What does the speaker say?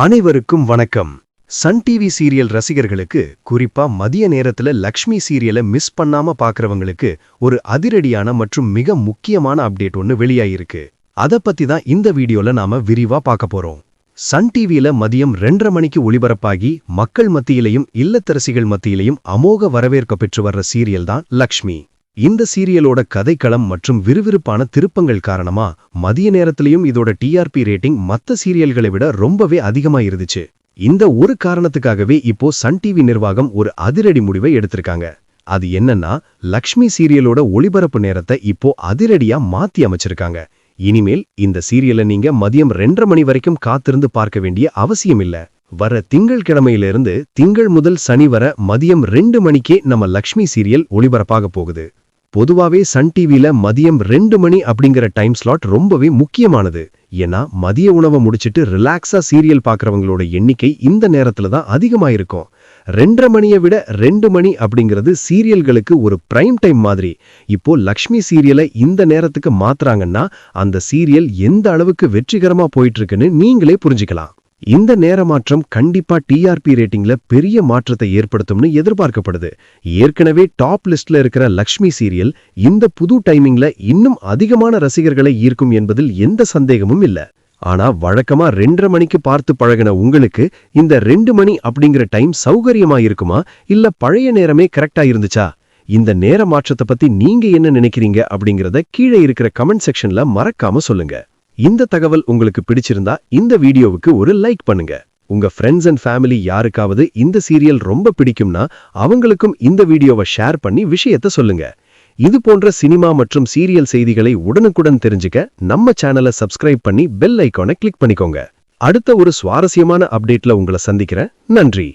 அனைவருக்கும் வணக்கம். Sun TV serial ரசிகர்களுக்கு, குறிப்பா மதிய நேரத்துல லக்ஷ்மி சீரியலை மிஸ் பண்ணாம பாக்குறவங்களுக்கு ஒரு அதிரடியான மற்றும் மிக முக்கியமான அப்டேட் ஒன்னு வெளியாயிருக்கு. அத பத்தி தான் இந்த வீடியோல நாம விரிவா பார்க்க போறோம். சன் டிவியில மதியம் 2:30 மணிக்கு ஒளிபரப்பாகி மக்கள் மத்தியிலையும் இல்லத்தரசிகள் மத்தியிலையும் அமோக வரவேற்க பெற்று வர்ற சீரியல் தான் லக்ஷ்மி. இந்த சீரியலோட கதைக்களம் மற்றும் விறுவிறுப்பான திருப்பங்கள் காரணமா மதிய நேரத்திலையும் இதோட டிஆர்பி ரேட்டிங் மத்த சீரியல்களை விட ரொம்பவே அதிகமா இருந்துச்சு. இந்த ஒரு காரணத்துக்காகவே இப்போ சன் டிவி நிர்வாகம் ஒரு அதிரடி முடிவை எடுத்திருக்காங்க. அது என்னன்னா, லக்ஷ்மி சீரியலோட ஒளிபரப்பு நேரத்தை இப்போ அதிரடியா மாத்தி அமைச்சிருக்காங்க. இனிமேல் இந்த சீரியலை நீங்க மதியம் 2:30 மணி வரைக்கும் காத்திருந்து பார்க்க வேண்டிய அவசியம் இல்ல. வர திங்கட்கிழமையிலிருந்து திங்கள் முதல் சனி வர மதியம் 2 மணிக்கே நம்ம லக்ஷ்மி சீரியல் ஒளிபரப்பாக போகுது. பொதுவாவே சன் டிவில மதியம் 2 மணி அப்படிங்கிற டைம் ஸ்லாட் ரொம்பவே முக்கியமானது. ஏன்னா மதிய உணவை முடிச்சிட்டு ரிலாக்ஸா சீரியல் பார்க்கறவங்களோட எண்ணிக்கை இந்த நேரத்துல தான் அதிகமா இருக்கும். 2:30 மணியை விட 2 மணி அப்படிங்கிறது சீரியல்களுக்கு ஒரு பிரைம் டைம் மாதிரி. இப்போ லக்ஷ்மி சீரியலை இந்த நேரத்துக்கு மாத்துறாங்கன்னா அந்த சீரியல் எந்த அளவுக்கு வெற்றிகரமா போயிட்டு இருக்குன்னு நீங்களே புரிஞ்சுக்கலாம். இந்த நேர மாற்றம் கண்டிப்பா டிஆர்பி ரேட்டிங்ல பெரிய மாற்றத்தை ஏற்படுத்தும்னு எதிர்பார்க்கப்படுது. ஏற்கனவே டாப் லிஸ்ட்ல இருக்கிற லக்ஷ்மி சீரியல் இந்த புது டைமிங்ல இன்னும் அதிகமான ரசிகர்களை ஈர்க்கும் என்பதில் எந்த சந்தேகமும் இல்ல. ஆனா வழக்கமா 2:30 மணிக்கு பார்த்து பழகின உங்களுக்கு இந்த 2 மணி அப்படிங்கிற டைம் சௌகரியமா இருக்குமா, இல்ல பழைய நேரமே கரெக்டா இருந்துச்சா? இந்த நேர மாற்றத்தை பத்தி நீங்க என்ன நினைக்கிறீங்க அப்படிங்கறத கீழே இருக்கிற கமெண்ட் செக்ஷன்ல மறக்காம சொல்லுங்க. இந்த தகவல் உங்களுக்கு பிடிச்சிருந்தா இந்த வீடியோவுக்கு ஒரு லைக் பண்ணுங்க. உங்க ஃப்ரெண்ட்ஸ் அண்ட் ஃபேமிலி யாருக்காவது இந்த சீரியல் ரொம்ப பிடிக்கும்னா அவங்களுக்கும் இந்த வீடியோவை ஷேர் பண்ணி விஷயத்தை சொல்லுங்க. இது போன்ற சினிமா மற்றும் சீரியல் செய்திகளை உடனுக்குடன் தெரிஞ்சுக்க நம்ம சேனலை சப்ஸ்கிரைப் பண்ணி பெல் ஐகானை கிளிக் பண்ணிக்கோங்க. அடுத்த ஒரு சுவாரஸ்யமான அப்டேட்ல உங்களை சந்திக்கிறேன். நன்றி.